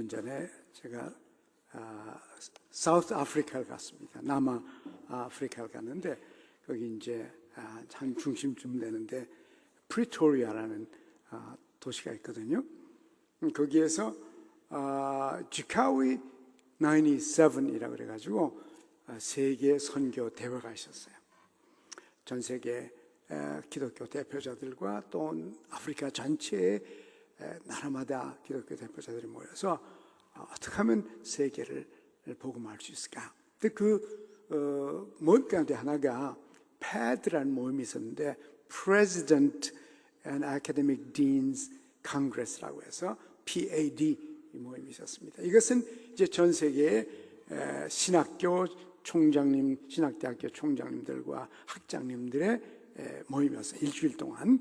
년 전에 제가 사우스 아프리카를 갔습니다. 남아 아프리카를 갔는데 거기 이제 한 중심쯤 되는데 프리토리아라는 도시가 있거든요. 거기에서 지카위 97이라고 그래가지고 세계 선교 대회가 있었어요. 전 세계 기독교 대표자들과 또 아프리카 전체의 나라마다 기독교 대표자들이 모여서 어떻게 하면 세계를 복음할 수 있을까? 근데 그 모임 가운데 하나가 PAD라는 모임이 있었는데 President and Academic Deans Congress라고 해서 PAD 이 모임이 있었습니다. 이것은 이제 전 세계의 신학교 총장님, 신학대학교 총장님들과 학장님들의 모임이었어요. 일주일 동안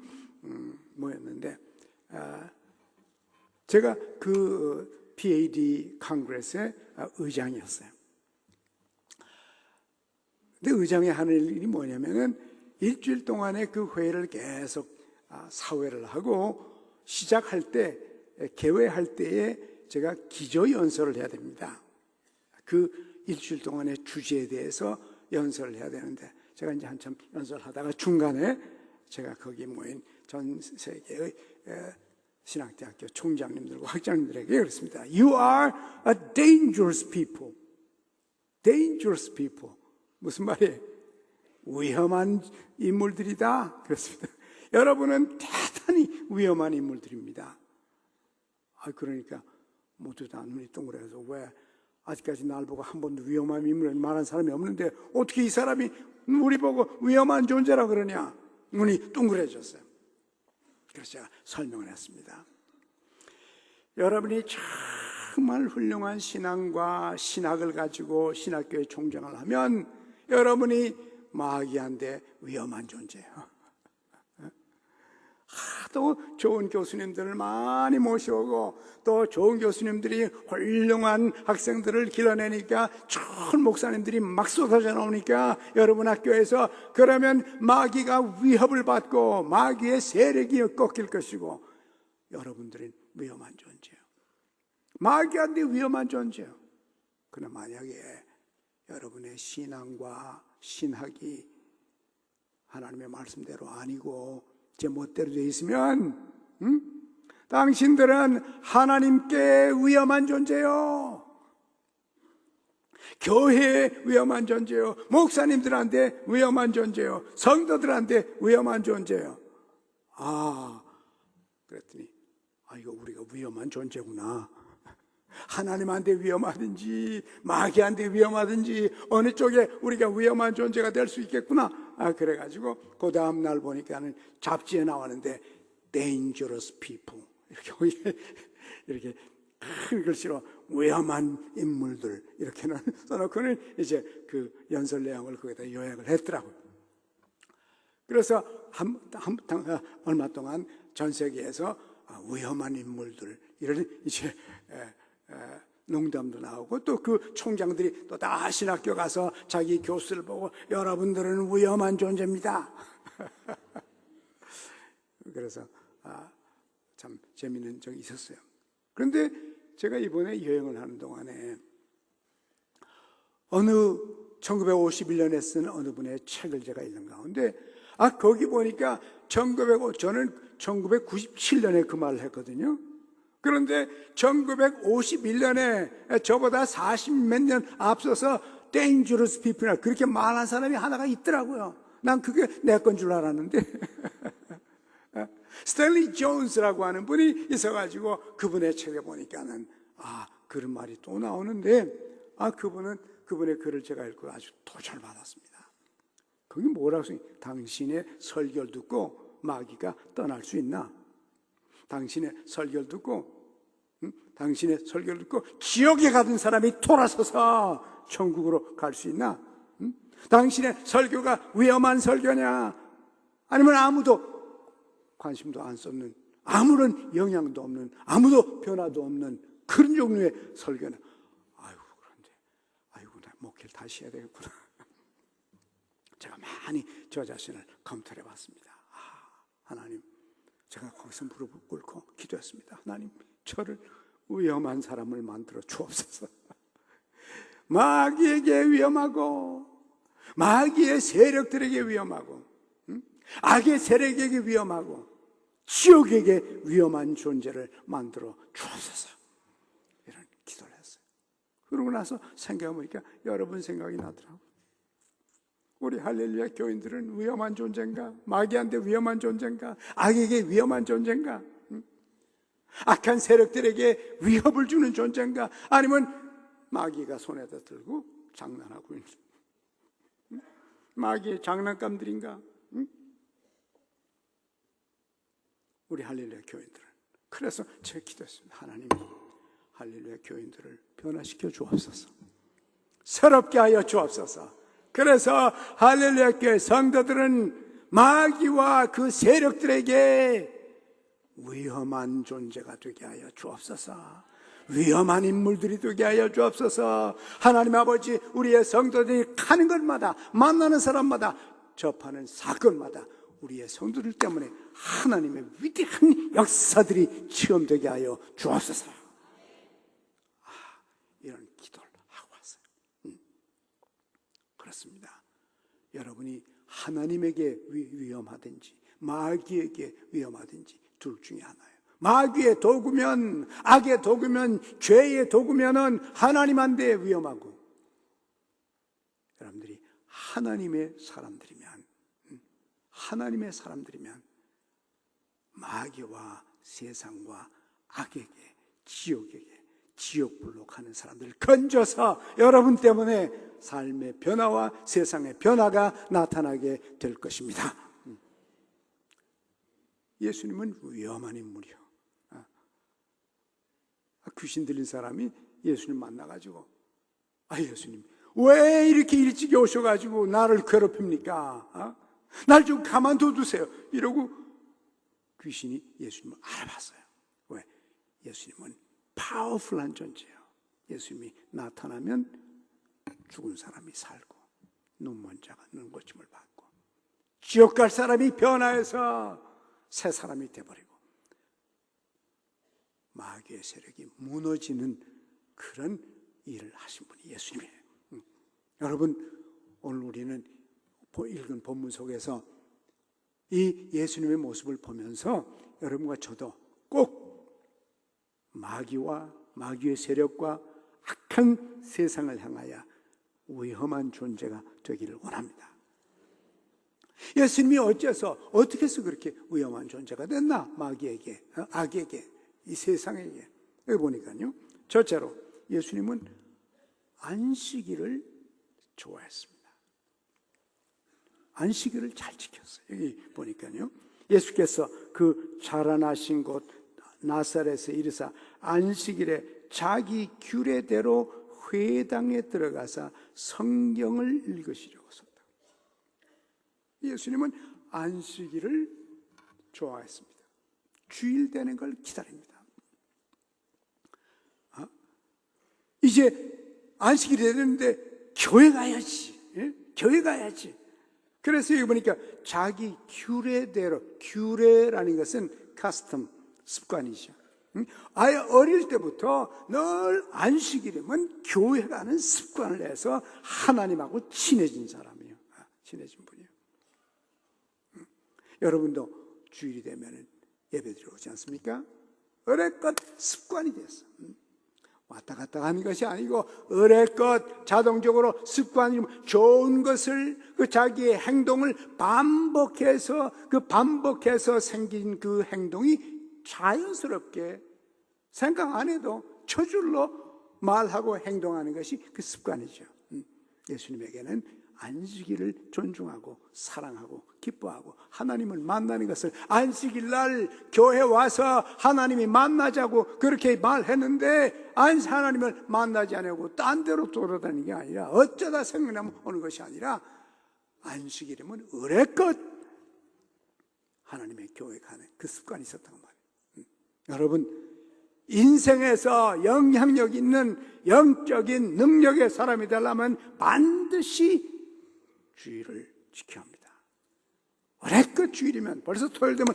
모였는데 제가 그 PAD 컨그레스의 의장이었어요. 근데 의장이 하는 일이 뭐냐면은 일주일 동안의 그 회의를 계속 사회를 하고 시작할 때, 개회할 때에 제가 기조연설을 해야 됩니다. 그 일주일 동안의 주제에 대해서 연설을 해야 되는데 제가 이제 한참 연설하다가 중간에 제가 거기 모인 전 세계의 신학대학교 총장님들과 학장님들에게 그랬습니다. You are a dangerous people. Dangerous people. 무슨 말이에요? 위험한 인물들이다. 그렇습니다. 여러분은 대단히 위험한 인물들입니다. 그러니까 모두 다 눈이 동그래서 왜 아직까지 날 보고 한 번도 위험한 인물을 말한 사람이 없는데 어떻게 이 사람이 우리 보고 위험한 존재라 그러냐? 눈이 동그래졌어요. 그래서 제가 설명을 했습니다. 여러분이 정말 훌륭한 신앙과 신학을 가지고 신학교의 총장을 하면 여러분이 마귀한테 위험한 존재예요. 하도 좋은 교수님들을 많이 모셔오고 또 좋은 교수님들이 훌륭한 학생들을 길러내니까 좋은 목사님들이 막 쏟아져 나오니까 여러분 학교에서 그러면 마귀가 위협을 받고 마귀의 세력이 꺾일 것이고 여러분들은 위험한 존재예요. 마귀한테 위험한 존재예요. 그러나 만약에 여러분의 신앙과 신학이 하나님의 말씀대로 아니고 제 멋대로 되어 있으면 당신들은 하나님께 위험한 존재요. 교회에 위험한 존재요. 목사님들한테 위험한 존재요. 성도들한테 위험한 존재요. 그랬더니 이거 우리가 위험한 존재구나. 하나님한테 위험하든지 마귀한테 위험하든지 어느 쪽에 우리가 위험한 존재가 될 수 있겠구나. 그래가지고 그 다음 날 보니까는 잡지에 나왔는데 dangerous people 이렇게 큰 글씨로 위험한 인물들 이렇게는 써놓고는 이제 그 연설 내용을 거기다 요약을 했더라고요. 그래서 얼마 동안 전 세계에서 위험한 인물들 이런 이제 농담도 나오고 또 그 총장들이 또 다 신학교 가서 자기 교수를 보고 여러분들은 위험한 존재입니다. 그래서 참 재미있는 적이 있었어요. 그런데 제가 이번에 여행을 하는 동안에 어느 1951년에 쓴 어느 분의 책을 제가 읽는 가운데 거기 보니까 저는 1997년에 그 말을 했거든요. 그런데 1951년에 저보다 40몇 년 앞서서 dangerous people이나 그렇게 말한 사람이 하나가 있더라고요. 난 그게 내 건 줄 알았는데 스탠리 존스라고 하는 분이 있어가지고 그분의 책에 보니까는 그런 말이 또 나오는데 그분의 글을 제가 읽고 아주 도전을 받았습니다. 거기 뭐라고 써요? 당신의 설교를 듣고 마귀가 떠날 수 있나? 당신의 설교를 듣고 지옥에 가던 사람이 돌아서서 천국으로 갈 수 있나? 당신의 설교가 위험한 설교냐? 아니면 아무도 관심도 안 쏟는, 아무런 영향도 없는, 아무도 변화도 없는 그런 종류의 설교는 그런데 나 목회를 다시 해야 되겠구나. 제가 많이 저 자신을 검토해 봤습니다. 하나님, 제가 거기서 무릎을 꿇고 기도했습니다. 하나님, 저를 위험한 사람을 만들어 주옵소서. 마귀에게 위험하고, 마귀의 세력들에게 위험하고, 악의 세력에게 위험하고, 지옥에게 위험한 존재를 만들어 주옵소서. 이런 기도를 했어요. 그러고 나서 생각해보니까 여러분 생각이 나더라고요. 우리 할렐루야 교인들은 위험한 존재인가? 마귀한테 위험한 존재인가? 악에게 위험한 존재인가? 악한 세력들에게 위협을 주는 존재인가? 아니면 마귀가 손에다 들고 장난하고 있는 마귀의 장난감들인가? 우리 할렐루야 교인들은. 그래서 제가 기도했습니다. 하나님, 할렐루야 교인들을 변화시켜 주옵소서. 새롭게 하여 주옵소서. 그래서 할렐루야 교회 성도들은 마귀와 그 세력들에게 위험한 존재가 되게 하여 주옵소서. 위험한 인물들이 되게 하여 주옵소서. 하나님 아버지, 우리의 성도들이 가는 곳마다, 만나는 사람마다, 접하는 사건마다 우리의 성도들 때문에 하나님의 위대한 역사들이 체험되게 하여 주옵소서. 이런 기도를 하고 왔어요. 그렇습니다. 여러분이 하나님에게 위험하든지 마귀에게 위험하든지 둘 중에 하나예요. 마귀의 도구면, 악의 도구면, 죄의 도구면은 하나님한테 위험하고, 여러분들이 하나님의 사람들이면 마귀와 세상과 악에게, 지옥에게, 지옥불로 가는 사람들을 건져서 여러분 때문에 삶의 변화와 세상의 변화가 나타나게 될 것입니다. 예수님은 위험한 인물이요. 귀신 들린 사람이 예수님 만나가지고, 예수님 왜 이렇게 일찍 오셔가지고 나를 괴롭힙니까? 날 좀 가만둬 두세요. 이러고 귀신이 예수님을 알아봤어요. 왜? 예수님은 파워풀한 존재예요. 예수님이 나타나면 죽은 사람이 살고, 눈먼 자가 눈 고침을 받고, 지옥 갈 사람이 변화해서 새 사람이 돼버리고, 마귀의 세력이 무너지는 그런 일을 하신 분이 예수님이에요. 여러분, 오늘 우리는 읽은 본문 속에서 이 예수님의 모습을 보면서 여러분과 저도 꼭 마귀와 마귀의 세력과 악한 세상을 향하여 위험한 존재가 되기를 원합니다. 예수님이 어떻게 해서 그렇게 위험한 존재가 됐나? 마귀에게, 악에게, 이 세상에게. 여기 보니까요, 첫째로 예수님은 안식일을 좋아했습니다. 안식일을 잘 지켰어요. 여기 보니까요, 예수께서 그 자라나신 곳 나사렛에 이르사 안식일에 자기 규례대로 회당에 들어가서 성경을 읽으시려고 썼다. 예수님은 안식일을 좋아했습니다. 주일 되는 걸 기다립니다. 이제 안식일이 되는데 교회 가야지. 교회 가야지. 그래서 여기 보니까 자기 규례대로, 규례라는 것은 카스텀, 습관이죠. 아예 어릴 때부터 늘 안식일이면 교회 가는 습관을 해서 하나님하고 친해진 사람이에요. 친해진 분이에요. 여러분도 주일이 되면 예배드리러 오지 않습니까? 어레껏 습관이 됐어. 왔다 갔다 하는 것이 아니고 어레껏 자동적으로 습관이, 좋은 것을, 그 자기의 행동을 반복해서 생긴 그 행동이 자연스럽게 생각 안 해도 저절로 말하고 행동하는 것이 그 습관이죠. 예수님에게는 안식일을 존중하고 사랑하고 기뻐하고 하나님을 만나는 것을, 안식일 날 교회 와서 하나님이 만나자고 그렇게 말했는데 하나님을 만나지 않고 딴 데로 돌아다니는 게 아니라, 어쩌다 생각나면 오는 것이 아니라, 안식일이면 어레껏 하나님의 교회 가는 그 습관이 있었단 말이에요. 여러분, 인생에서 영향력 있는 영적인 능력의 사람이 되려면 반드시 주일을 지켜야 합니다. 어레껏 주일이면 벌써 토요일 되면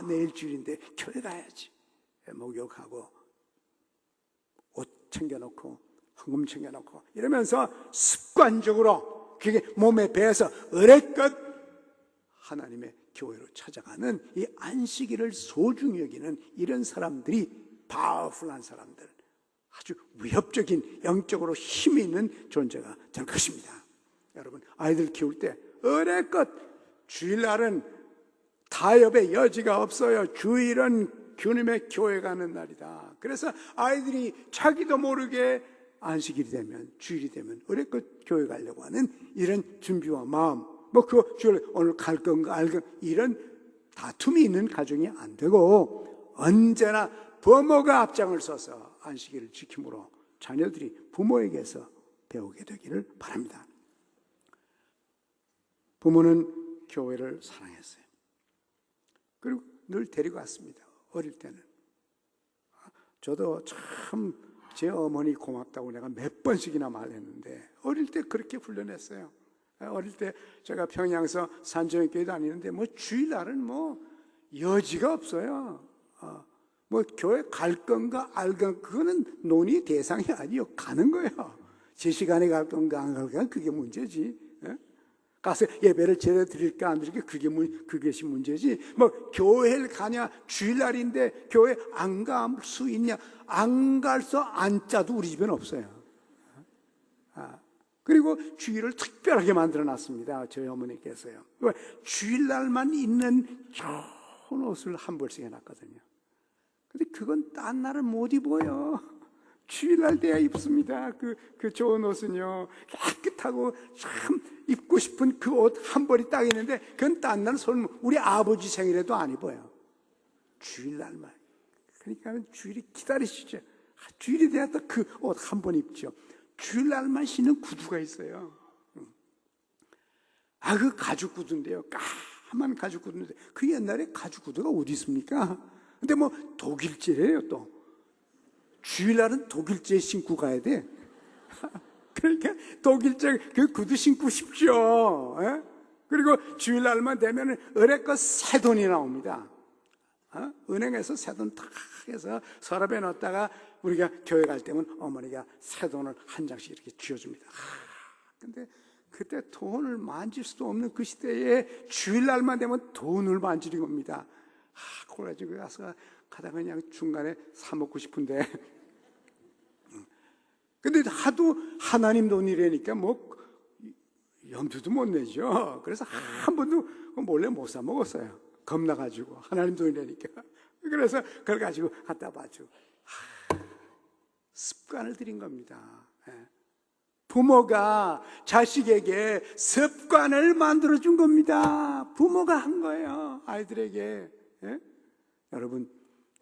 내일 주일인데 교회 가야지. 목욕하고 챙겨놓고 헌금 챙겨놓고 이러면서 습관적으로 그게 몸에 배어서 어레껏 하나님의 교회로 찾아가는 이 안식일을 소중히 여기는 이런 사람들이 파워풀한 사람들, 아주 위협적인 영적으로 힘이 있는 존재가 될 것입니다. 여러분, 아이들 키울 때 어레껏 주일날은 타협의 여지가 없어요. 주일은 주님의 교회 가는 날이다. 그래서 아이들이 자기도 모르게 안식일이 되면, 주일이 되면 어레껏 교회 가려고 하는 이런 준비와 마음, 그 주일 오늘 갈 건가 알 건가 이런 다툼이 있는 가정이 안 되고 언제나 부모가 앞장을 서서 안식일을 지킴으로 자녀들이 부모에게서 배우게 되기를 바랍니다. 부모는 교회를 사랑했어요. 그리고 늘 데리고 갔습니다. 어릴 때는. 저도 참 제 어머니 고맙다고 내가 몇 번씩이나 말했는데 어릴 때 그렇게 훈련했어요. 어릴 때 제가 평양에서 산정교회 다니는데 주일날은 여지가 없어요. 교회 갈 건가 알 건가 그거는 논의 대상이 아니요. 가는 거예요. 제 시간에 갈 건가 안 갈 건가 그게 문제지. 가서 예배를 제대로 드릴까 안 드릴까 그것이 문제지. 교회를 가냐 주일날인데 교회 안 갈 수 있냐 안 갈서 안 짜도 우리 집에는 없어요. 그리고 주일을 특별하게 만들어 놨습니다. 저희 어머니께서요. 주일날만 입는 좋은 옷을 한 벌씩 해놨거든요. 근데 그건 딴 날은 못 입어요. 주일날 돼야 입습니다. 그 좋은 옷은요. 깨끗하고 참 입고 싶은 그 옷 한 벌이 딱 있는데 그건 딴 날은 우리 아버지 생일에도 안 입어요. 주일날만. 그러니까 주일이 기다리시죠. 주일이 돼야 또 그 옷 한 번 입죠. 주일날만 신는 구두가 있어요. 그 가죽 구두인데요. 까만 가죽 구두인데 그 옛날에 가죽 구두가 어디 있습니까? 근데 독일제래요 또. 주일날은 독일제 신고 가야 돼. 그러니까 독일제 그 구두 신고 싶죠. 그리고 주일날만 되면 어레껏 새 돈이 나옵니다. 은행에서 새 돈 탁 해서 서랍에 넣었다가 우리가 교회 갈 때면 어머니가 새 돈을 한 장씩 이렇게 쥐어줍니다. 근데 그때 돈을 만질 수도 없는 그 시대에 주일날만 되면 돈을 만지는 겁니다. 그래가지고 가서 가다가 그냥 중간에 사 먹고 싶은데 근데 하도 하나님 돈이라니까 염두도 못 내죠. 그래서 한 번도 몰래 못 사 먹었어요. 겁나가지고 하나님 돈이라니까. 그래서 그걸 가지고 갖다 봐줘. 습관을 들인 겁니다. 부모가 자식에게 습관을 만들어준 겁니다. 부모가 한 거예요. 아이들에게.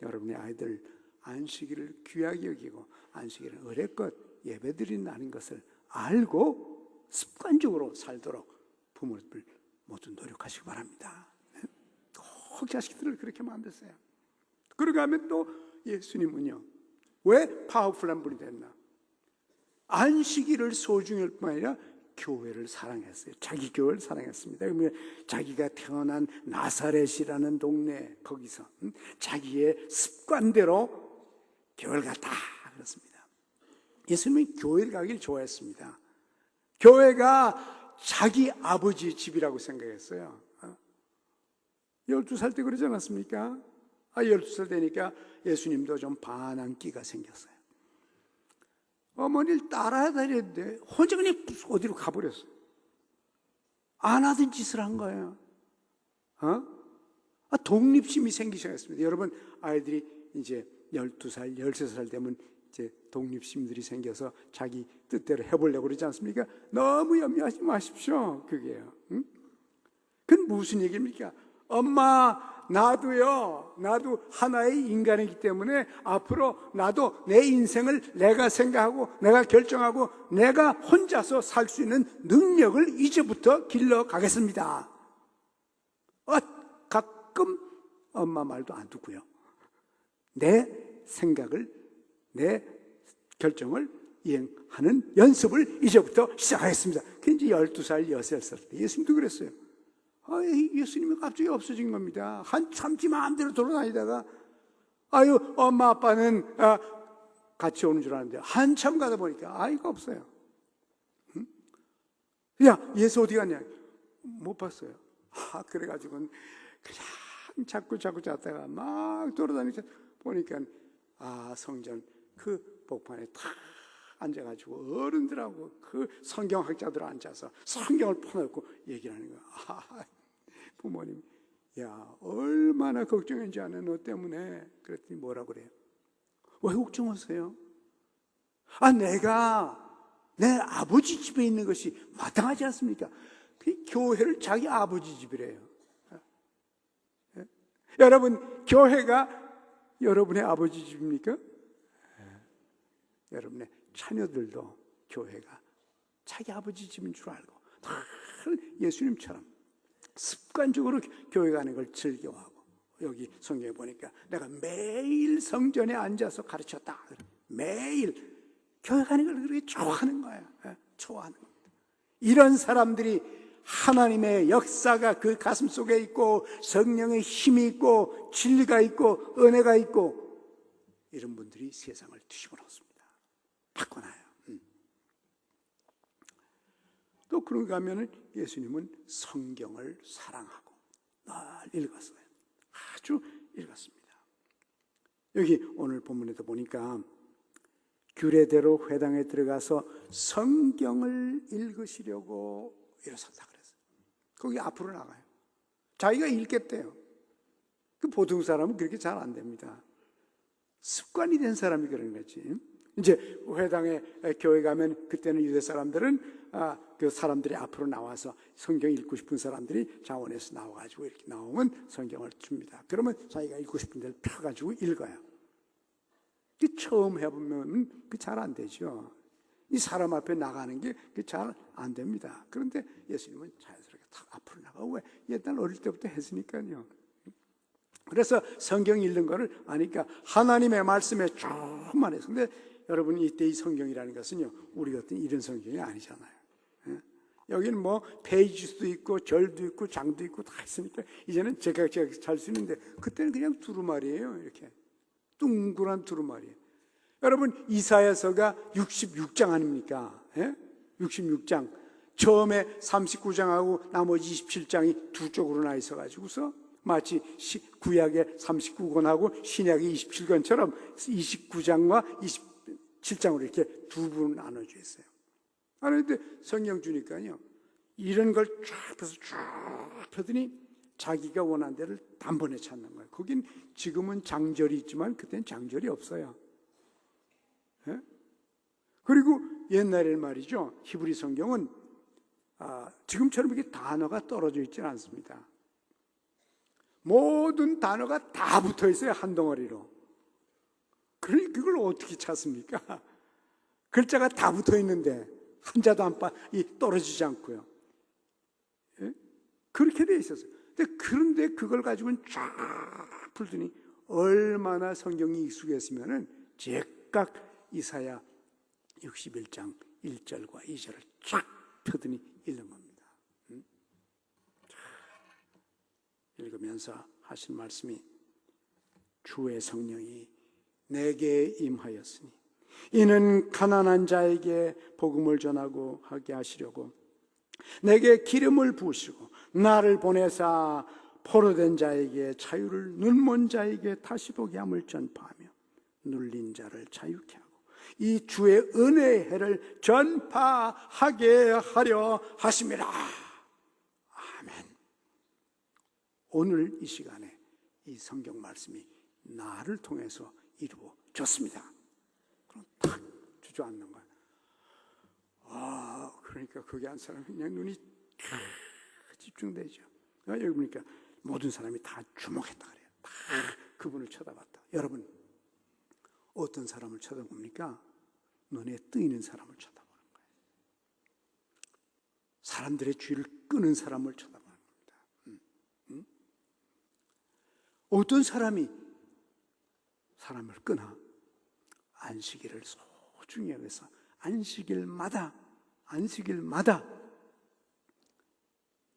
여러분의 아이들 안식일을 귀하게 여기고 안식일을 어레껏 예배드린다는 것을 알고 습관적으로 살도록 부모들 모두 노력하시기 바랍니다. 꼭 자식들을 그렇게 만드세요. 그러고 하면 또 예수님은요, 왜 파워풀한 분이 됐나? 안식일을 소중히 할 뿐 아니라 교회를 사랑했어요. 자기 교회를 사랑했습니다. 그러면 자기가 태어난 나사렛이라는 동네 거기서 자기의 습관대로 교회를 갔다 그렇습니다. 예수님은 교회를 가길 좋아했습니다. 교회가 자기 아버지의 집이라고 생각했어요. 12살 때 그러지 않았습니까? 12살 되니까 예수님도 좀 반항기가 생겼어요. 어머니를 따라야 되는데 혼자 그냥 어디로 가버렸어요. 안 하던 짓을 한 거예요. 독립심이 생기기 시작했습니다. 여러분, 아이들이 이제 12살, 13살 되면 이제 독립심들이 생겨서 자기 뜻대로 해보려고 그러지 않습니까? 너무 염려하지 마십시오. 그게요. 그건 무슨 얘기입니까? 엄마, 나도 하나의 인간이기 때문에 앞으로 나도 내 인생을 내가 생각하고 내가 결정하고 내가 혼자서 살 수 있는 능력을 이제부터 길러가겠습니다. 가끔 엄마 말도 안 듣고요. 내 생각을, 내 결정을 이행하는 연습을 이제부터 시작하겠습니다. 그게 이제 12살, 13살 때 예수님도 그랬어요. 예수님이 갑자기 없어진 겁니다. 한참 지 마음대로 돌아다니다가 엄마 아빠는 같이 오는 줄 알았는데 한참 가다 보니까 아이가 없어요. 야, 예수 어디 갔냐? 못 봤어요. 그래가지고는 그냥 자꾸 잤다가 막 돌아다니면서 보니까 성전 그 복판에 탁 앉아가지고 어른들하고 그 성경학자들 앉아서 성경을 퍼놓고 얘기를 하는 거야. 부모님, 야, 얼마나 걱정인지 아네, 너 때문에. 그랬더니 뭐라 그래요? 왜 걱정하세요? 내가 내 아버지 집에 있는 것이 마땅하지 않습니까? 그 교회를 자기 아버지 집이래요. 여러분, 교회가 여러분의 아버지 집입니까? 여러분의 자녀들도 교회가 자기 아버지 집인 줄 알고 예수님처럼 습관적으로 교회 가는 걸 즐겨하고, 여기 성경에 보니까 내가 매일 성전에 앉아서 가르쳤다. 매일 교회 가는 걸 그렇게 좋아하는 거야. 좋아하는 겁니다. 이런 사람들이 하나님의 역사가 그 가슴 속에 있고, 성령의 힘이 있고, 진리가 있고, 은혜가 있고, 이런 분들이 세상을 뒤집어 놓습니다. 바꿔놔요. 또 그런가 하면은 예수님은 성경을 사랑하고 늘 읽었어요. 아주 읽었습니다. 여기 오늘 본문에도 보니까 규례대로 회당에 들어가서 성경을 읽으시려고 일어섰다 그랬어요. 거기 앞으로 나가요. 자기가 읽겠대요. 그 보통 사람은 그렇게 잘 안 됩니다. 습관이 된 사람이 그런 거지. 이제 회당에 교회 가면 그때는 유대 사람들은 그 사람들이 앞으로 나와서 성경 읽고 싶은 사람들이 자원에서 나와가지고 이렇게 나오면 성경을 줍니다. 그러면 자기가 읽고 싶은 데를 펴가지고 읽어요. 처음 해보면 잘 안 되죠. 이 사람 앞에 나가는 게 잘 안 됩니다. 그런데 예수님은 자연스럽게 탁 앞으로 나가고, 왜? 옛날 어릴 때부터 했으니까요. 그래서 성경 읽는 거를 아니까 하나님의 말씀에 조금만 해서. 근데 여러분, 이때 이 성경이라는 것은요, 우리 같은 이런 성경이 아니잖아요. 여기는 뭐 페이지 수도 있고 절도 있고 장도 있고 다 있으니까 이제는 제가 잘 쓰는데, 그때는 그냥 두루마리예요. 이렇게 둥그란 두루마리. 여러분, 이사야서가 66장 아닙니까? 66장. 처음에 39장하고 나머지 27장이 두 쪽으로 나 있어가지고서 마치 구약의 39권하고 신약의 27권처럼 29장과 27장으로 이렇게 두 부로 나눠져 있어요. 그런데 성경 주니까요, 이런 걸 쫙 펴서 쫙 펴더니 자기가 원하는 데를 단번에 찾는 거예요. 거긴 지금은 장절이 있지만 그때는 장절이 없어요. 그리고 옛날에는 말이죠, 히브리 성경은 지금처럼 이렇게 단어가 떨어져 있지는 않습니다. 모든 단어가 다 붙어 있어요, 한 덩어리로. 그러니 그걸 어떻게 찾습니까? 글자가 다 붙어 있는데 한자도 떨어지지 않고요. 그렇게 돼 있었어요. 그런데 그걸 가지고는 쫙 풀더니 얼마나 성경이 익숙했으면은 제각 이사야 61장 1절과 2절을 쫙 펴더니 읽는 겁니다. 읽으면서 하신 말씀이, 주의 성령이 내게 임하였으니 이는 가난한 자에게 복음을 전하고 하게 하시려고 내게 기름을 부으시고 나를 보내사 포로된 자에게 자유를, 눈먼 자에게 다시 보게 함을 전파하며 눌린 자를 자유케 하고 이 주의 은혜의 해를 전파하게 하려 하심이라. 아멘. 오늘 이 시간에 이 성경 말씀이 나를 통해서 이루어졌습니다. 그럼 탁 주저앉는 거야. 그러니까 거기 한 사람이 그냥 눈이 집중되죠. 여기 보니까 모든 사람이 다 주목했다 그래요. 다 그분을 쳐다봤다. 여러분, 어떤 사람을 쳐다봅니까? 눈에 뜨이는 사람을 쳐다보는 거예요. 사람들의 주의를 끄는 사람을 쳐다보는 겁니다. 어떤 사람이 사람을 끄나? 안식일을 소중히 여기서 안식일마다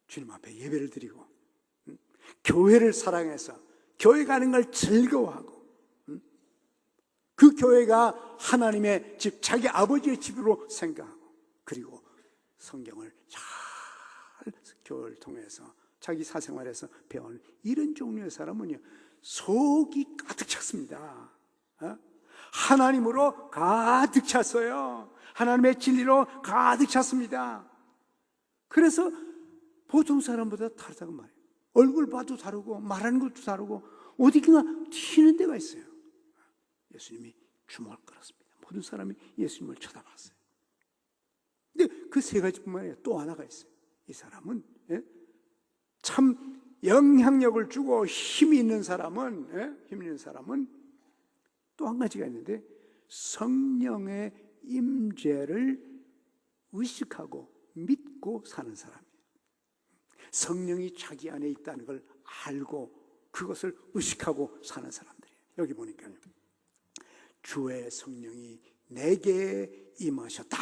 주님 앞에 예배를 드리고, 교회를 사랑해서 교회 가는 걸 즐거워하고, 그 교회가 하나님의 집, 자기 아버지의 집으로 생각하고, 그리고 성경을 잘 교회를 통해서 자기 사생활에서 배운 이런 종류의 사람은요, 속이 가득 찼습니다. 하나님으로 가득 찼어요. 하나님의 진리로 가득 찼습니다. 그래서 보통 사람보다 다르다고 말해요. 얼굴 봐도 다르고 말하는 것도 다르고 어디가 튀는 데가 있어요. 예수님이 주목을 끌었습니다. 모든 사람이 예수님을 쳐다봤어요. 근데 그 세 가지뿐만 아니라 또 하나가 있어요. 이 사람은 참 영향력을 주고 힘이 있는 사람은 또 한 가지가 있는데, 성령의 임재를 의식하고 믿고 사는 사람이에요. 성령이 자기 안에 있다는 걸 알고 그것을 의식하고 사는 사람들이에요. 여기 보니까요, 주의 성령이 내게 임하셨다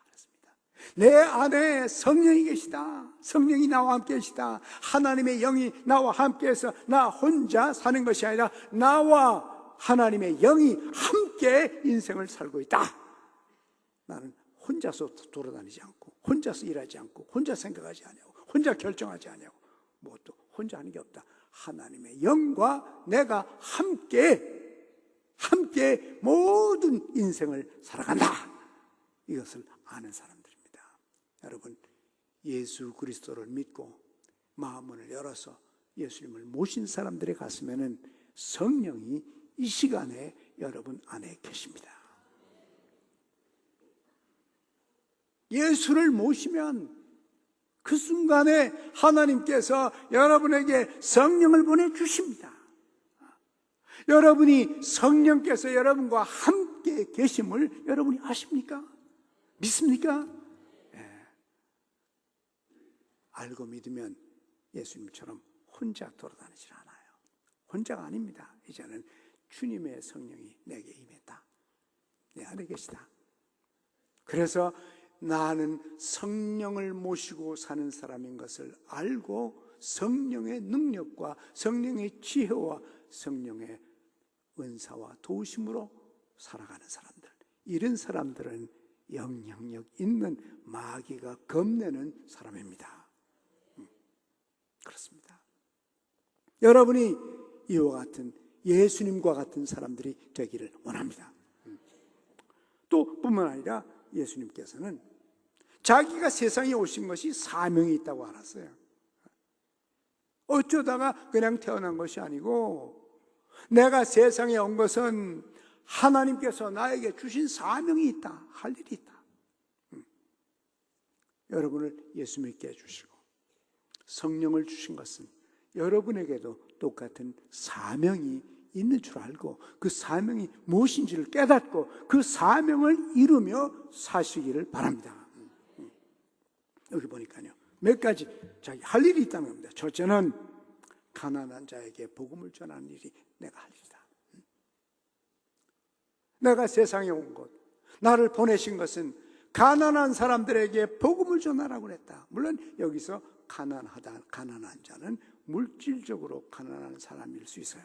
그랬습니다. 내 안에 성령이 계시다. 성령이 나와 함께 계시다. 하나님의 영이 나와 함께해서 나 혼자 사는 것이 아니라 나와 하나님의 영이 함께 인생을 살고 있다. 나는 혼자서 돌아다니지 않고, 혼자서 일하지 않고, 혼자 생각하지 않냐고, 혼자 결정하지 않냐고, 또 혼자 하는 게 없다. 하나님의 영과 내가 함께 모든 인생을 살아간다. 이것을 아는 사람들입니다. 여러분, 예수 그리스도를 믿고 마음문을 열어서 예수님을 모신 사람들의 가슴에는 성령이 이 시간에 여러분 안에 계십니다. 예수를 모시면 그 순간에 하나님께서 여러분에게 성령을 보내주십니다. 여러분이 성령께서 여러분과 함께 계심을 여러분이 아십니까? 믿습니까? 알고 믿으면 예수님처럼 혼자 돌아다니질 않아요. 혼자가 아닙니다. 이제는 주님의 성령이 내게 임했다. 내 안에 계시다. 그래서 나는 성령을 모시고 사는 사람인 것을 알고 성령의 능력과 성령의 지혜와 성령의 은사와 도우심으로 살아가는 사람들, 이런 사람들은 영향력 있는 마귀가 겁내는 사람입니다. 그렇습니다. 여러분이 이와 같은 예수님과 같은 사람들이 되기를 원합니다. 또 뿐만 아니라 예수님께서는 자기가 세상에 오신 것이 사명이 있다고 알았어요. 어쩌다가 그냥 태어난 것이 아니고, 내가 세상에 온 것은 하나님께서 나에게 주신 사명이 있다, 할 일이 있다. 여러분을 예수 믿게 해주시고 성령을 주신 것은 여러분에게도 똑같은 사명이 있는 줄 알고 그 사명이 무엇인지를 깨닫고 그 사명을 이루며 사시기를 바랍니다. 여기 보니까요, 몇 가지 자기 할 일이 있다는 겁니다. 첫째는 가난한 자에게 복음을 전하는 일이 내가 할 일이다. 내가 세상에 온 것, 나를 보내신 것은 가난한 사람들에게 복음을 전하라고 그랬다. 물론 여기서 가난한 자는 물질적으로 가난한 사람일 수 있어요.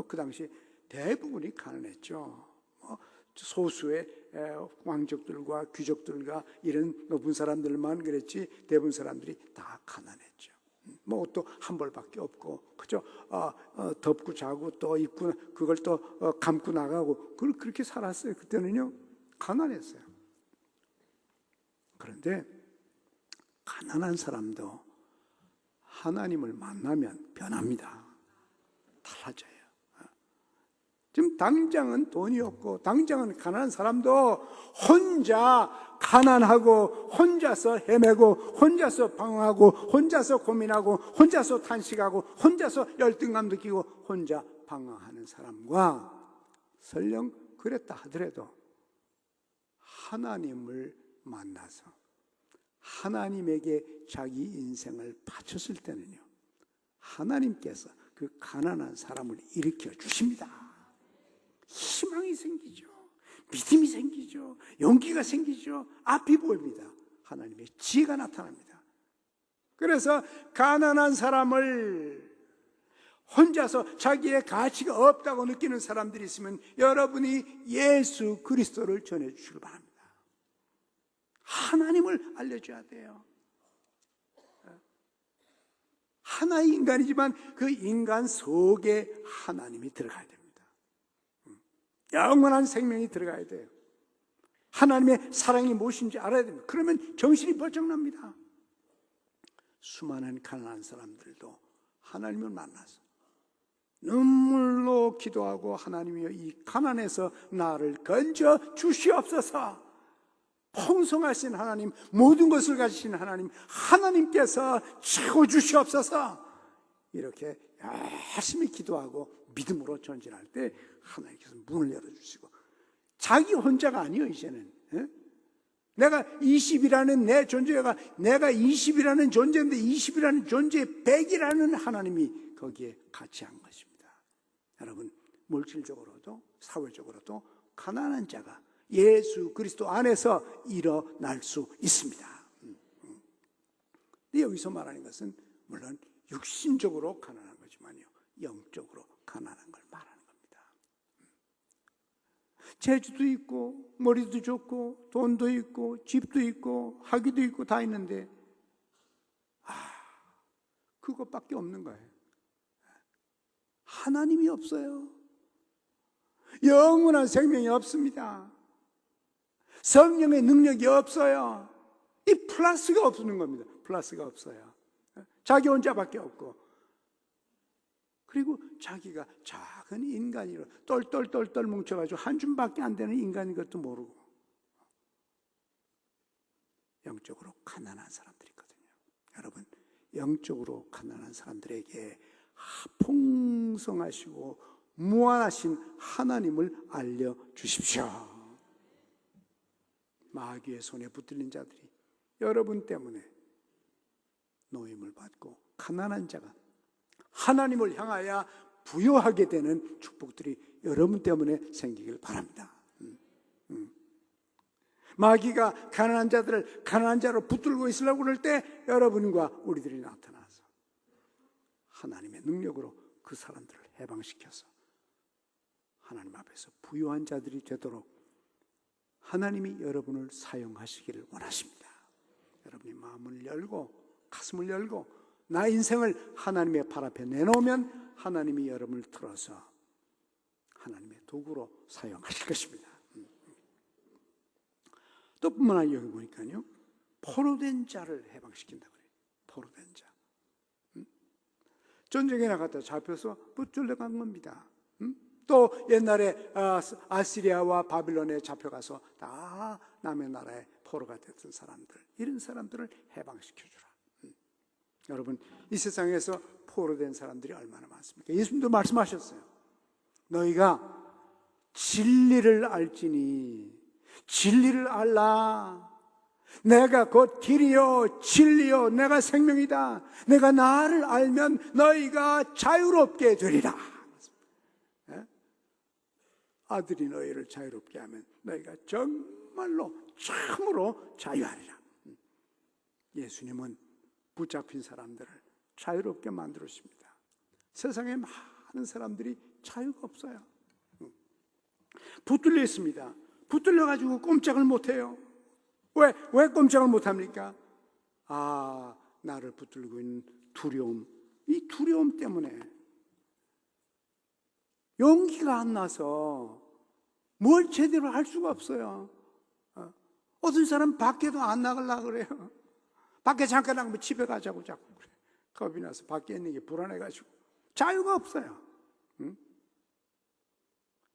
그 당시 대부분이 가난했죠. 소수의 왕족들과 귀족들과 이런 높은 사람들만 그랬지 대부분 사람들이 다 가난했죠. 옷도 한 벌밖에 없고, 그죠? 덮고 자고 또 입고 그걸 또 감고 나가고 그렇게 살았어요. 그때는요, 가난했어요. 그런데 가난한 사람도 하나님을 만나면 변합니다. 달라져요. 지금 당장은 돈이 없고 당장은 가난한 사람도 혼자 가난하고 혼자서 헤매고 혼자서 방황하고 혼자서 고민하고 혼자서 탄식하고 혼자서 열등감 느끼고 혼자 방황하는 사람과 설령 그랬다 하더라도 하나님을 만나서 하나님에게 자기 인생을 바쳤을 때는요, 하나님께서 그 가난한 사람을 일으켜 주십니다. 희망이 생기죠. 믿음이 생기죠. 용기가 생기죠. 앞이 보입니다. 하나님의 지혜가 나타납니다. 그래서 가난한 사람을 혼자서 자기의 가치가 없다고 느끼는 사람들이 있으면 여러분이 예수 그리스도를 전해주시길 바랍니다. 하나님을 알려줘야 돼요. 하나의 인간이지만 그 인간 속에 하나님이 들어가야 됩니다. 영원한 생명이 들어가야 돼요. 하나님의 사랑이 무엇인지 알아야 됩니다. 그러면 정신이 번쩍 납니다. 수많은 가난한 사람들도 하나님을 만나서 눈물로 기도하고, 하나님이여 이 가난에서 나를 건져 주시옵소서. 풍성하신 하나님, 모든 것을 가지신 하나님, 하나님께서 채워주시옵소서. 이렇게 열심히 기도하고 믿음으로 전진할 때 하나님께서 문을 열어주시고, 자기 혼자가 아니에요. 이제는 내가 20이라는 내 존재가, 내가 20이라는 존재인데 20이라는 존재에 100이라는 하나님이 거기에 같이 한 것입니다. 여러분, 물질적으로도 사회적으로도 가난한 자가 예수 그리스도 안에서 일어날 수 있습니다. 근데 여기서 말하는 것은 물론 육신적으로 가난한 거지만요, 영적으로 가난한 걸 말하는 겁니다. 재주도 있고 머리도 좋고 돈도 있고 집도 있고 학위도 있고 다 있는데 그것밖에 없는 거예요. 하나님이 없어요. 영원한 생명이 없습니다. 성령의 능력이 없어요. 이 플러스가 없는 겁니다. 플러스가 없어요. 자기 혼자밖에 없고, 그리고 자기가 작은 인간이로 똘똘똘똘 뭉쳐가지고 한 줌밖에 안 되는 인간인 것도 모르고, 영적으로 가난한 사람들이 있거든요. 여러분, 영적으로 가난한 사람들에게 풍성하시고 무한하신 하나님을 알려주십시오. 마귀의 손에 붙들린 자들이 여러분 때문에 노임을 받고, 가난한 자가 하나님을 향하여 부여하게 되는 축복들이 여러분 때문에 생기길 바랍니다. 마귀가 가난한 자들을 가난한 자로 붙들고 있으려고 그럴 때 여러분과 우리들이 나타나서 하나님의 능력으로 그 사람들을 해방시켜서 하나님 앞에서 부유한 자들이 되도록 하나님이 여러분을 사용하시기를 원하십니다. 여러분이 마음을 열고 가슴을 열고 나 인생을 하나님의 발 앞에 내놓으면 하나님이 여러분을 틀어서 하나님의 도구로 사용하실 것입니다. 또 뿐만 아니라 여기 보니까요, 포로된 자를 해방시킨다고 그래요. 포로된 자. 전쟁에 나갔다 잡혀서 붙들려간 겁니다. 또 옛날에 아시리아와 바빌론에 잡혀가서 다 남의 나라의 포로가 됐던 사람들, 이런 사람들을 해방시켜주라. 여러분, 이 세상에서 포로된 사람들이 얼마나 많습니까? 예수님도 말씀하셨어요. 너희가 진리를 알지니, 진리를 알라. 내가 곧 길이요 진리요 내가 생명이다. 내가 나를 알면 너희가 자유롭게 되리라. 아들이 너희를 자유롭게 하면 너희가 정말로 참으로 자유하리라. 예수님은 붙잡힌 사람들을 자유롭게 만들었습니다. 세상에 많은 사람들이 자유가 없어요. 붙들려 있습니다. 붙들려가지고 꼼짝을 못해요. 왜 꼼짝을 못합니까? 나를 붙들고 있는 두려움, 이 두려움 때문에 용기가 안 나서 뭘 제대로 할 수가 없어요. 어떤 사람 밖에도 안 나가려고 그래요. 밖에 잠깐 나가면 집에 가자고 자꾸 그래. 겁이 나서 밖에 있는 게 불안해가지고 자유가 없어요.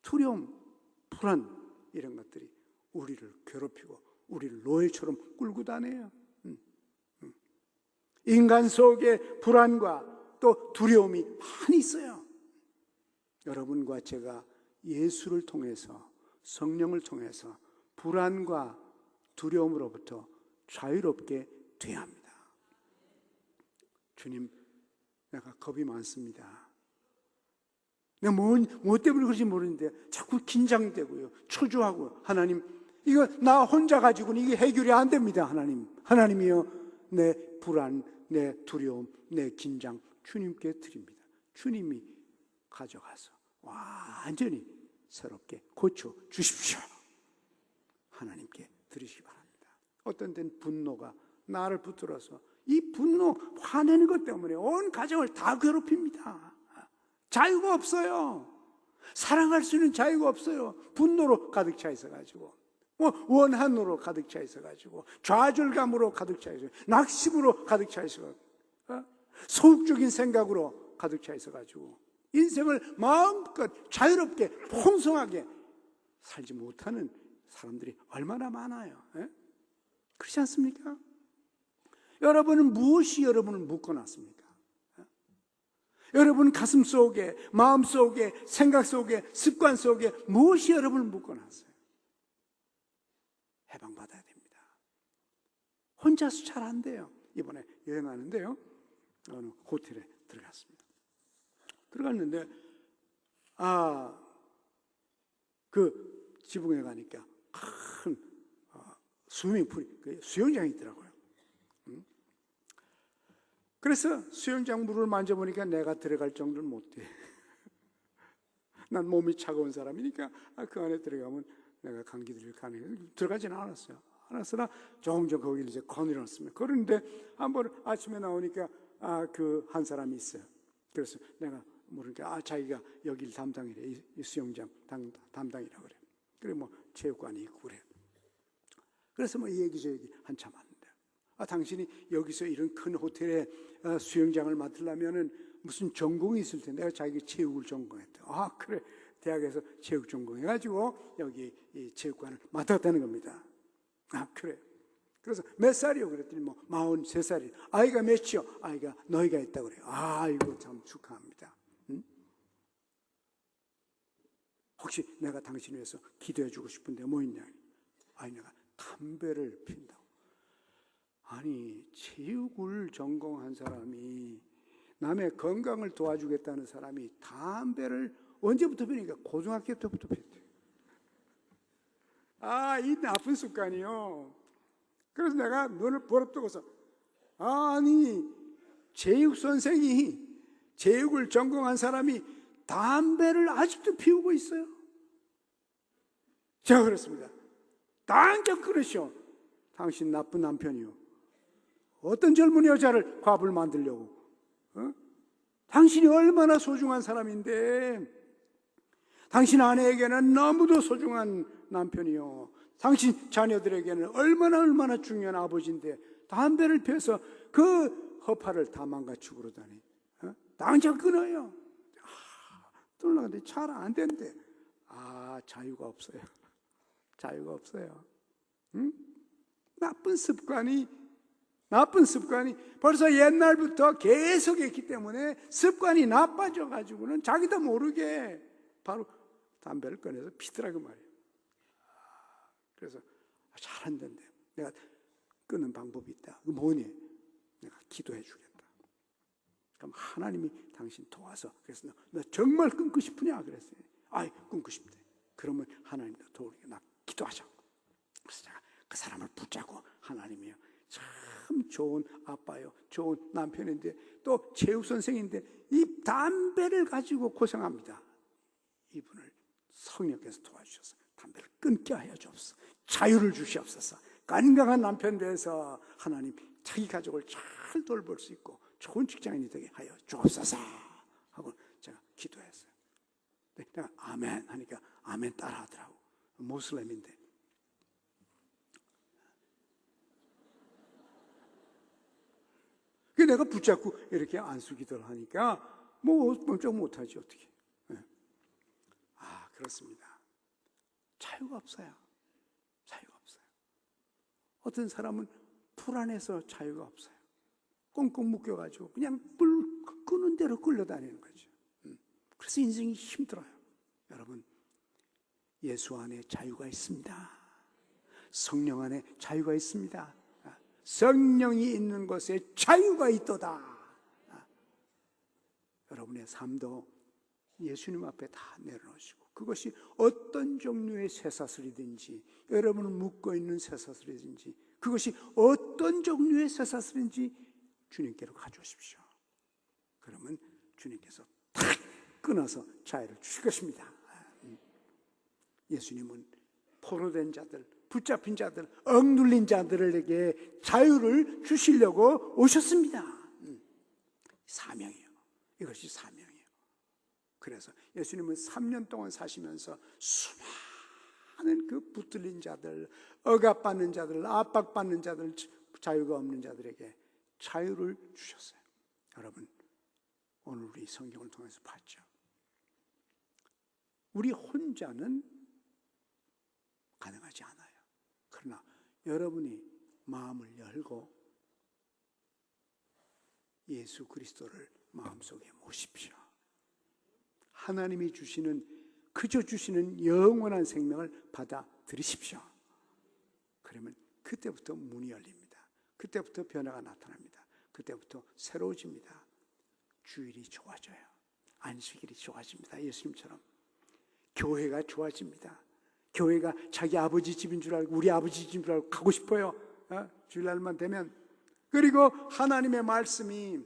두려움, 불안, 이런 것들이 우리를 괴롭히고 우리를 노예처럼 끌고 다녀요. 인간 속에 불안과 또 두려움이 많이 있어요. 여러분과 제가 예수를 통해서, 성령을 통해서 불안과 두려움으로부터 자유롭게 돼야 합니다. 주님, 내가 겁이 많습니다. 내가 뭐 때문에 그런지 모르는데 자꾸 긴장되고요, 초조하고, 하나님, 이거 나 혼자 가지고는 이게 해결이 안 됩니다. 하나님이여, 내 불안, 내 두려움, 내 긴장 주님께 드립니다. 주님이 가져가서 완전히 새롭게 고쳐 주십시오. 하나님께 드리시기 바랍니다. 어떤 때는 분노가 나를 붙들어서 이 분노, 화내는 것 때문에 온 가정을 다 괴롭힙니다. 자유가 없어요. 사랑할 수 있는 자유가 없어요. 분노로 가득 차 있어가지고, 원한으로 가득 차 있어가지고, 좌절감으로 가득 차 있어요. 낙심으로 가득 차 있어가지고, 소극적인 생각으로 가득 차 있어가지고, 인생을 마음껏 자유롭게 풍성하게 살지 못하는 사람들이 얼마나 많아요. 그렇지 않습니까? 여러분은 무엇이 여러분을 묶어놨습니까? 여러분 가슴 속에, 마음 속에, 생각 속에, 습관 속에 무엇이 여러분을 묶어놨어요? 해방받아야 됩니다. 혼자서 잘 안 돼요. 이번에 여행하는데요, 어느 호텔에 들어갔습니다. 들어갔는데 그 지붕에 가니까 큰 스위밍풀이, 수영장이 있더라고요. 그래서 수영장 물을 만져보니까 내가 들어갈 정도는 못 돼. 난 몸이 차가운 사람이니까 그 안에 들어가면 내가 감기 들릴 가능해서 들어가지는 않았어요. 않았으나 종종 거기를 이제 거닐었습니다. 그런데 한번 아침에 나오니까 그 한 사람이 있어요. 그래서 내가 모르니까 자기가 여기를 담당이래. 이 수영장 담당이라고 그래. 그래 뭐 체육관이 있고 그래. 그래서 뭐 이 얘기 저 얘기 한참 하는데, 당신이 여기서 이런 큰 호텔에 수영장을 맡으려면은 무슨 전공이 있을 텐데, 내가 자기가 체육을 전공했다. 그래, 대학에서 체육 전공해가지고 여기 이 체육관을 맡았다는 겁니다. 그래. 그래서 몇 살이요? 그랬더니 뭐 43살이. 아이가 몇이요? 아이가 너희가 있다고 그래요. 이거 참 축하합니다. 혹시 내가 당신 위해서 기도해 주고 싶은데 뭐 있냐? 내가 담배를 핀다고. 아니, 체육을 전공한 사람이, 남의 건강을 도와주겠다는 사람이 담배를 언제부터 피니까 고등학교 때부터 폈대요. 이 나쁜 습관이요. 그래서 내가 눈을 부릅뜨고서, 아니, 체육 선생이, 체육을 전공한 사람이 담배를 아직도 피우고 있어요. 제가 그랬습니다. 당장 끊으시오. 당신 나쁜 남편이요. 어떤 젊은 여자를 과부를 만들려고? 당신이 얼마나 소중한 사람인데, 당신 아내에게는 너무도 소중한 남편이요, 당신 자녀들에게는 얼마나 중요한 아버지인데 담배를 피워서 그 허파를 다 망가치고 그러다니. 당장 끊어요. 뚫는데 잘 안 된대. 자유가 없어요. 자유가 없어요. 나쁜 습관이 벌써 옛날부터 계속 했기 때문에 습관이 나빠져 가지고는 자기도 모르게 바로 담배를 꺼내서 피더라고 말이에요. 그래서 잘 안 된대요. 내가 끊는 방법이 있다. 그 뭐니? 내가 기도해 주겠다. 그럼 하나님이 당신 도와서. 그래서 너 정말 끊고 싶으냐? 그랬어요. 끊고 싶대. 그러면 하나님도 도우게. 나 기도하자. 그래서 제가 그 사람을 붙잡고, 하나님이요, 참 좋은 아빠요, 좋은 남편인데 또 체육 선생인데 이 담배를 가지고 고생합니다. 이분을 성령께서 도와주셔서 담배를 끊게 하여 주옵소서. 자유를 주시옵소서. 건강한 남편 돼서 하나님 자기 가족을 잘 돌볼 수 있고 좋은 직장인이 되게 하여 주옵소서 하고 제가 기도했어요. 내가 아멘 하니까 아멘 따라 하더라고. 모슬렘인데. 그 내가 붙잡고 이렇게 안수 기도를 하니까 뭐 꼼짝 못하지 어떻게. 그렇습니다. 자유가 없어요. 자유가 없어요. 어떤 사람은 불안해서 자유가 없어요. 꽁꽁 묶여가지고 그냥 끄는 대로 끌려다니는 거죠. 그래서 인생이 힘들어요. 여러분, 예수 안에 자유가 있습니다. 성령 안에 자유가 있습니다. 성령이 있는 곳에 자유가 있도다. 여러분의 삶도 예수님 앞에 다 내려놓으시고, 그것이 어떤 종류의 쇠사슬이든지, 여러분을 묶고 있는 쇠사슬이든지, 그것이 어떤 종류의 쇠사슬인지 주님께로 가져오십시오. 그러면 주님께서 다 끊어서 자유를 주실 것입니다. 예수님은 포로된 자들, 붙잡힌 자들, 억눌린 자들에게 자유를 주시려고 오셨습니다. 사명이에요. 이것이 사명이에요. 그래서 예수님은 3년 동안 사시면서 수많은 그 붙들린 자들, 억압받는 자들, 압박받는 자들, 자유가 없는 자들에게 자유를 주셨어요. 여러분, 오늘 우리 성경을 통해서 봤죠. 우리 혼자는 가능하지 않아요. 그러나 여러분이 마음을 열고 예수 그리스도를 마음속에 모십시오. 하나님이 주시는, 그저 주시는 영원한 생명을 받아들이십시오. 그러면 그때부터 문이 열립니다. 그때부터 변화가 나타납니다. 그때부터 새로워집니다. 주일이 좋아져요. 안식일이 좋아집니다. 예수님처럼. 교회가 좋아집니다. 교회가 자기 아버지 집인 줄 알고, 우리 아버지 집인 줄 알고 가고 싶어요. 주일날만 되면. 그리고 하나님의 말씀이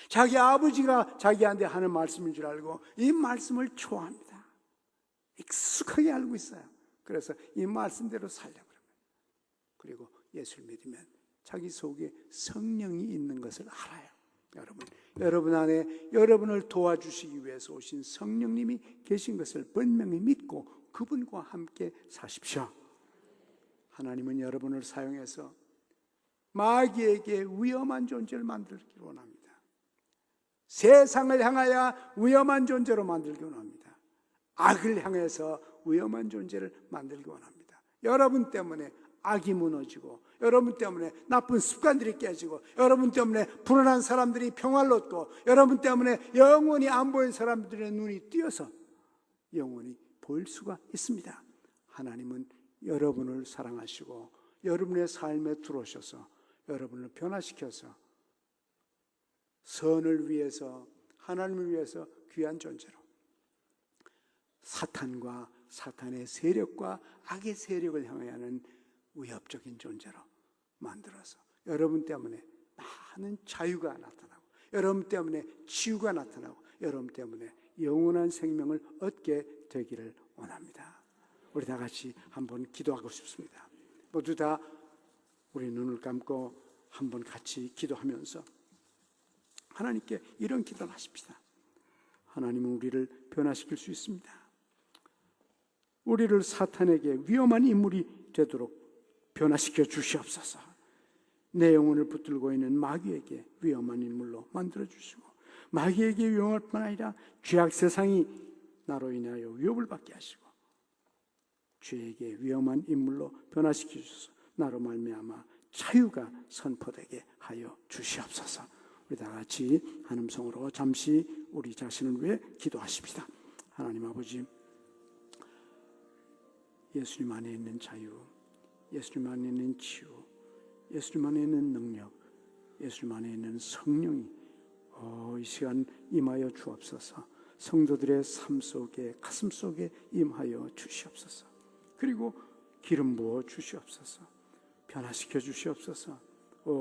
자기 아버지가 자기한테 하는 말씀인 줄 알고 이 말씀을 좋아합니다. 익숙하게 알고 있어요. 그래서 이 말씀대로 살려고 합니다. 그리고 예수를 믿으면 자기 속에 성령이 있는 것을 알아요. 여러분 안에 여러분을 도와주시기 위해서 오신 성령님이 계신 것을 분명히 믿고 그분과 함께 사십시오. 하나님은 여러분을 사용해서 마귀에게 위험한 존재를 만들기 원합니다. 세상을 향하여 위험한 존재로 만들기 원합니다. 악을 향해서 위험한 존재를 만들기 원합니다. 여러분 때문에 악이 무너지고, 여러분 때문에 나쁜 습관들이 깨지고, 여러분 때문에 불안한 사람들이 평화를 얻고, 여러분 때문에 영원히 안 보인 사람들의 눈이 띄어서 영원히 보일 수가 있습니다. 하나님은 여러분을 사랑하시고 여러분의 삶에 들어오셔서 여러분을 변화시켜서 선을 위해서, 하나님을 위해서 귀한 존재로, 사탄과 사탄의 세력과 악의 세력을 향하여는 위협적인 존재로 만들어서 여러분 때문에 많은 자유가 나타나고, 여러분 때문에 치유가 나타나고, 여러분 때문에 영원한 생명을 얻게 되기를 원합니다. 우리 다 같이 한번 기도하고 싶습니다. 모두 다 우리 눈을 감고 한번 같이 기도하면서 하나님께 이런 기도를 하십시다. 하나님은 우리를 변화시킬 수 있습니다. 우리를 사탄에게 위험한 인물이 되도록 변화시켜 주시옵소서. 내 영혼을 붙들고 있는 마귀에게 위험한 인물로 만들어 주시고, 마귀에게 위험할 뿐 아니라 죄악 세상이 나로 인하여 위협을 받게 하시고, 죄에게 위험한 인물로 변화시켜 주셔서 나로 말미암아 자유가 선포되게 하여 주시옵소서. 우리 다 같이 한음성으로 잠시 우리 자신을 위해 기도하십시다. 하나님 아버지, 예수님 안에 있는 자유, 예수님 안에 있는 치유, 예수님 안에 있는 능력, 예수님 안에 있는 성령이 이 시간 임하여 주옵소서. 성도들의 삶 속에, 가슴 속에 임하여 주시옵소서. 그리고 기름 부어 주시옵소서. 변화시켜 주시옵소서.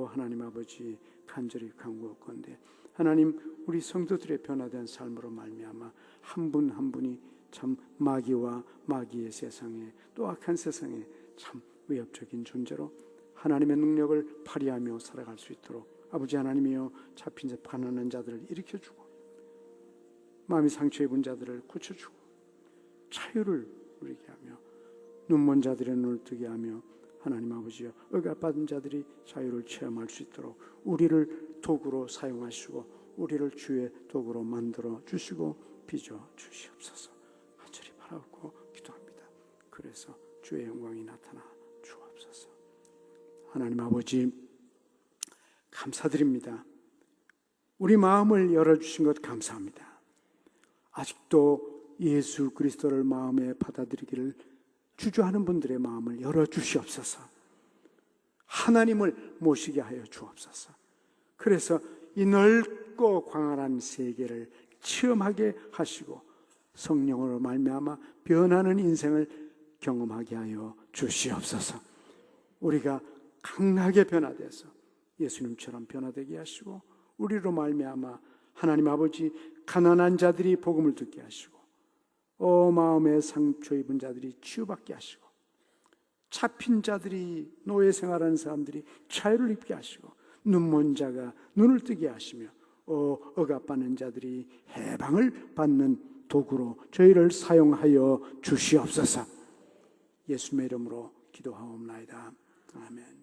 하나님 아버지, 간절히 간구하건대 하나님, 우리 성도들의 변화된 삶으로 말미암아 한 분 한 분이 참 마귀와 마귀의 세상에, 또 악한 세상에 참 위협적인 존재로 하나님의 능력을 발휘하며 살아갈 수 있도록 아버지 하나님이여, 잡힌 자 가난한 자들을 일으켜주고, 마음이 상처 입은 자들을 고쳐주고, 자유를 누리게 하며, 눈먼 자들의 눈을 뜨게 하며, 하나님 아버지여, 억압받은 자들이 자유를 체험할 수 있도록 우리를 도구로 사용하시고 우리를 주의 도구로 만들어 주시고 빚어 주시옵소서. 간절히 바라고 기도합니다. 그래서 주의 영광이 나타나 주옵소서. 하나님 아버지, 감사드립니다. 우리 마음을 열어주신 것 감사합니다. 아직도 예수 그리스도를 마음에 받아들이기를 주저하는 분들의 마음을 열어주시옵소서. 하나님을 모시게 하여 주옵소서. 그래서 이 넓고 광활한 세계를 체험하게 하시고 성령으로 말미암아 변하는 인생을 경험하게 하여 주시옵소서. 우리가 강하게 변화돼서 예수님처럼 변화되게 하시고, 우리로 말미암아 하나님 아버지, 가난한 자들이 복음을 듣게 하시고 마음의 상처 입은 자들이 치유받게 하시고 잡힌 자들이, 노예 생활하는 사람들이 자유를 입게 하시고 눈먼 자가 눈을 뜨게 하시며 억압받는 자들이 해방을 받는 도구로 저희를 사용하여 주시옵소서. 예수님의 이름으로 기도하옵나이다. 아멘.